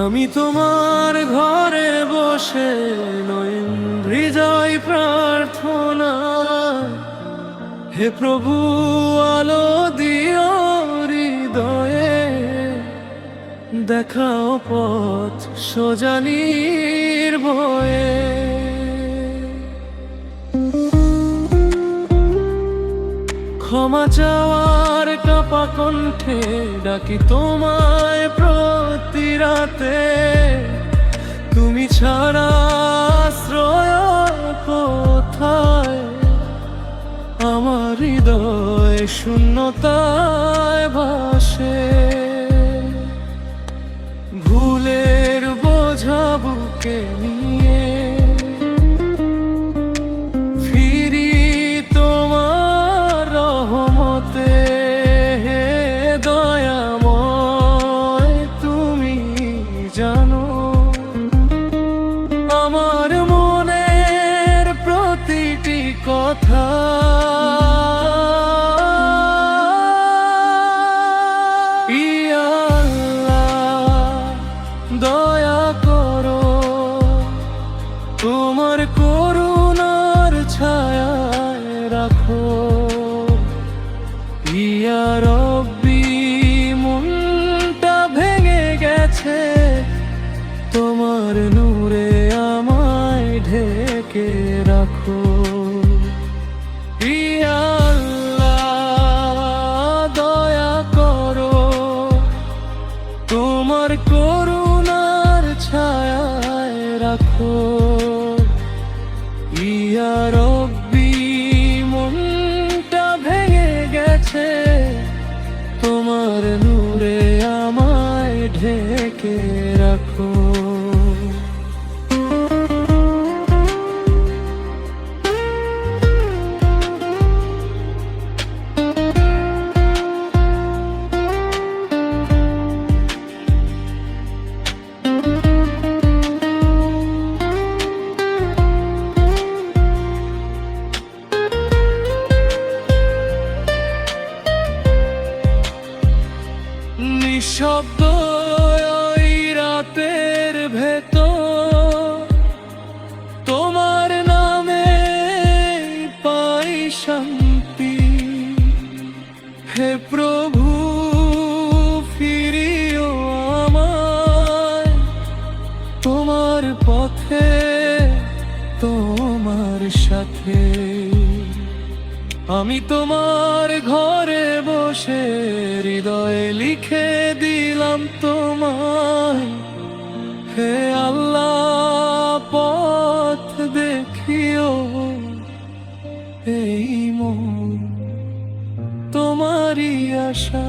আমি তোমার ঘরে বসে নয়ন হৃদয় প্রার্থনা, হে প্রভু আলো দিও হৃদয়ে, দেখাও পথ সোজা নির্ভয়ে। ক্ষমা চাওয়ার কাপা কণ্ঠে ডাকি তোমায় প্রতি রাতে, তুমি ছাড়া আশ্রয় কোথায়? আমার হৃদয় শূন্যতায় ভাসে, ভুলের বোঝা বুকে নিয়ে ফিরি তোমার রহমতে। হে দয়াময়, তুমি জানো আমার মনের প্রতিটি কথা। ইয়া আল্লাহ, দয়া করো, তোমার করুণার ছায়ায় রাখো। ইয়া রব্বি, মনটা ভেঙে গেছে, তোমার নূরে আমায় ঢেকে রাখো। ইয়া আল্লাহ, দয়া করো, তোমার করুণার ছায়ায় রাখো। ইয়া রব্বি, মনটা ভেঙে গেছে, তোমার নূরে আমায় ঢেকে রাখো। নিঃশব্দ ওই রাতের ভেতর, তোমার নামে পাই শান্তি। হে প্রভু, ফিরিও আমায় তোমার পথে, তোমার সাথে। আমি তোমার ঘরে বসে হৃদয়ে লিখে দিলাম তোমায়। হে আল্লাহ, পথ দেখিও, এই মন তোমারই আশা।